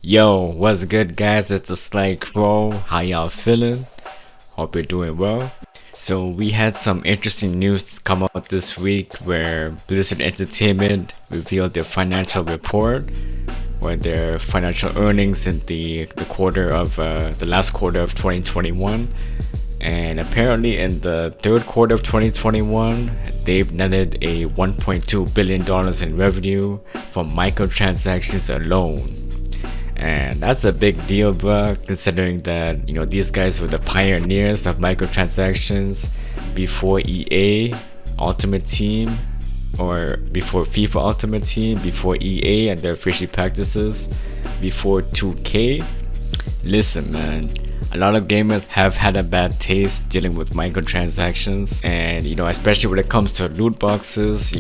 Yo, what's good guys? It's Theslykrow. How y'all feeling? Hope you're doing well. So we had some interesting news come out this week where Blizzard Entertainment revealed their financial report, or their financial earnings in the last quarter of 2021. And apparently in the third quarter of 2021, they've netted a $1.2 billion in revenue from microtransactions alone. And that's a big deal, bro, considering that, these guys were the pioneers of microtransactions before EA Ultimate Team, or before FIFA Ultimate Team, before EA and their fishy practices, before 2K. Listen, man, a lot of gamers have had a bad taste dealing with microtransactions, and especially when it comes to loot boxes.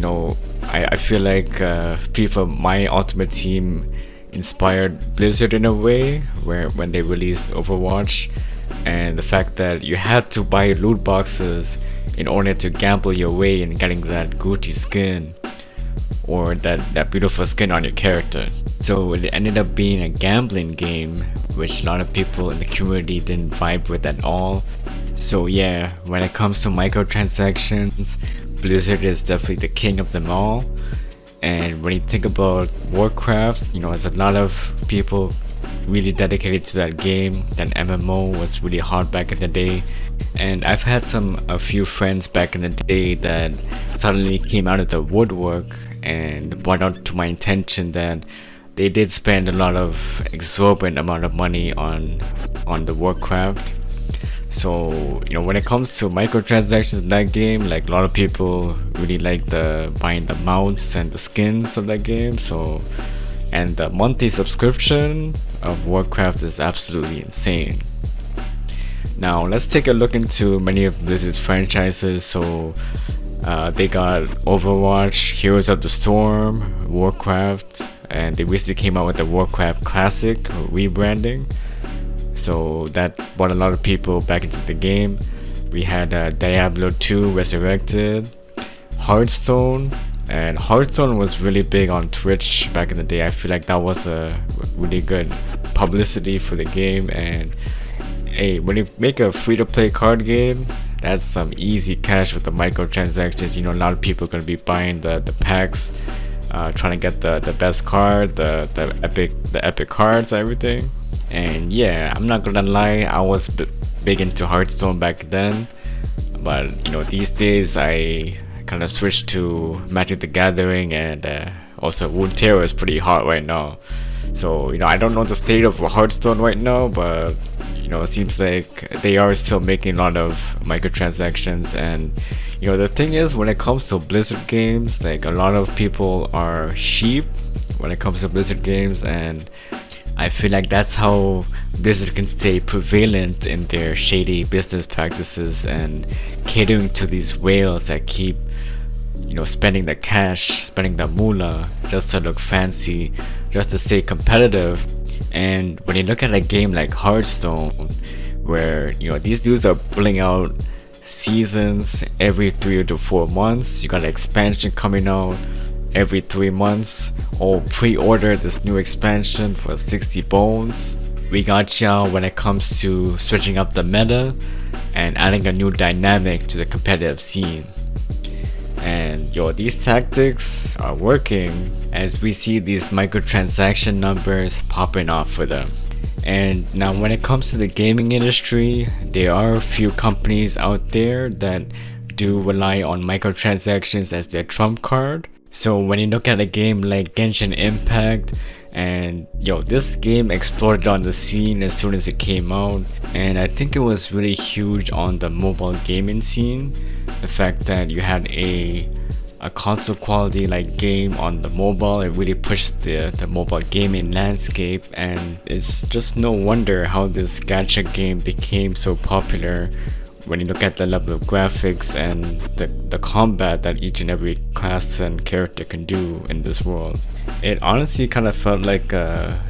I feel like FIFA My Ultimate Team inspired Blizzard in a way, where when they released Overwatch, and the fact that you had to buy loot boxes in order to gamble your way in getting that Gucci skin, or that beautiful skin on your character. So it ended up being a gambling game, which a lot of people in the community didn't vibe with at all. So yeah, when it comes to microtransactions, Blizzard is definitely the king of them all. And when you think about Warcraft, there's a lot of people really dedicated to that game. That MMO was really hard back in the day. And I've had a few friends back in the day that suddenly came out of the woodwork and brought out to my attention that they did spend a lot of exorbitant amount of money on the Warcraft. So when it comes to microtransactions in that game, like a lot of people really like buying the mounts and the skins of that game. And the monthly subscription of Warcraft is absolutely insane. Now let's take a look into many of Blizzard's franchises. So they got Overwatch, Heroes of the Storm, Warcraft, and they recently came out with the Warcraft Classic rebranding. So that brought a lot of people back into the game. We had Diablo 2 Resurrected, Hearthstone, and Hearthstone was really big on Twitch back in the day. I feel like that was a really good publicity for the game. And hey, when you make a free-to-play card game, that's some easy cash with the microtransactions. A lot of people are gonna be buying the packs, trying to get the best card, the epic cards, everything. And yeah, I'm not gonna lie, I was big into Hearthstone back then, but these days I kind of switched to Magic the Gathering, and also Runeterra is pretty hot right now. So I don't know the state of Hearthstone right now, but it seems like they are still making a lot of microtransactions. And the thing is, when it comes to Blizzard games, like a lot of people are sheep when it comes to Blizzard games, and I feel like that's how Blizzard can stay prevalent in their shady business practices and catering to these whales that keep spending the cash, spending the moolah just to look fancy, just to stay competitive. And when you look at a game like Hearthstone, where these dudes are pulling out seasons every 3 to 4 months, you got an expansion coming out every 3 months, or pre-order this new expansion for 60 bones. We got y'all when it comes to switching up the meta and adding a new dynamic to the competitive scene. And these tactics are working, as we see these microtransaction numbers popping off for them. And now when it comes to the gaming industry, there are a few companies out there that do rely on microtransactions as their trump card. So when you look at a game like Genshin Impact, and this game exploded on the scene as soon as it came out, and I think it was really huge on the mobile gaming scene. The fact that you had a console quality like game on the mobile, it really pushed the mobile gaming landscape. And it's just no wonder how this gacha game became so popular when you look at the level of graphics and the combat that each and every class and character can do in this world. It honestly kind of felt like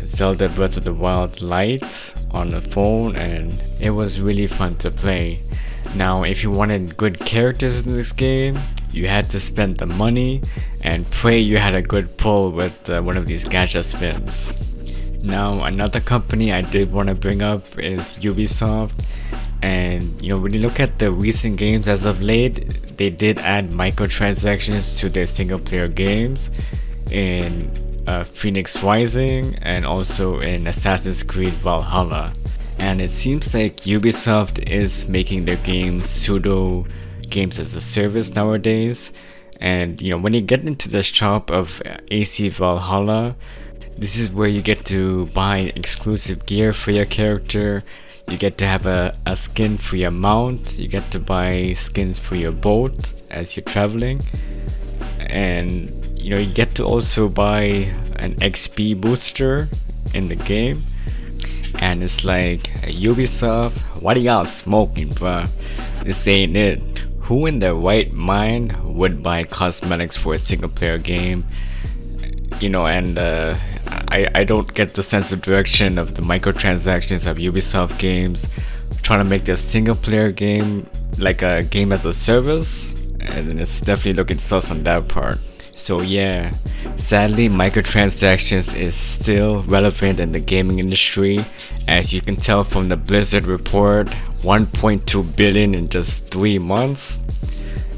Zelda Breath of the Wild Lite on the phone, and it was really fun to play. Now, if you wanted good characters in this game, you had to spend the money and pray you had a good pull with one of these gacha spins. Now, another company I did want to bring up is Ubisoft. And when you look at the recent games as of late, they did add microtransactions to their single player games in Phoenix Rising and also in Assassin's Creed Valhalla. And it seems like Ubisoft is making their games pseudo games as a service nowadays. And when you get into the shop of AC Valhalla, this is where you get to buy exclusive gear for your character. You get to have a skin for your mount. You get to buy skins for your boat as you're traveling. And you get to also buy an XP booster in the game. And it's like, Ubisoft, what are y'all smoking, bruh? This ain't it. Who in their right mind would buy cosmetics for a single player game? And I don't get the sense of direction of the microtransactions of Ubisoft games trying to make their single player game like a game as a service, and it's definitely looking sus on that part. So yeah, sadly microtransactions is still relevant in the gaming industry. As you can tell from the Blizzard report, 1.2 billion in just 3 months.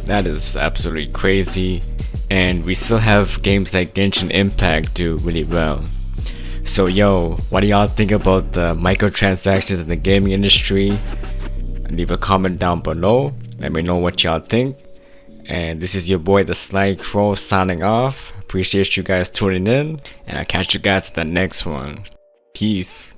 That is absolutely crazy. And we still have games like Genshin Impact do really well. So yo, what do y'all think about the microtransactions in the gaming industry? Leave a comment down below. Let me know what y'all think. And this is your boy Theslykrow signing off. Appreciate you guys tuning in, and I'll catch you guys at the next one. Peace.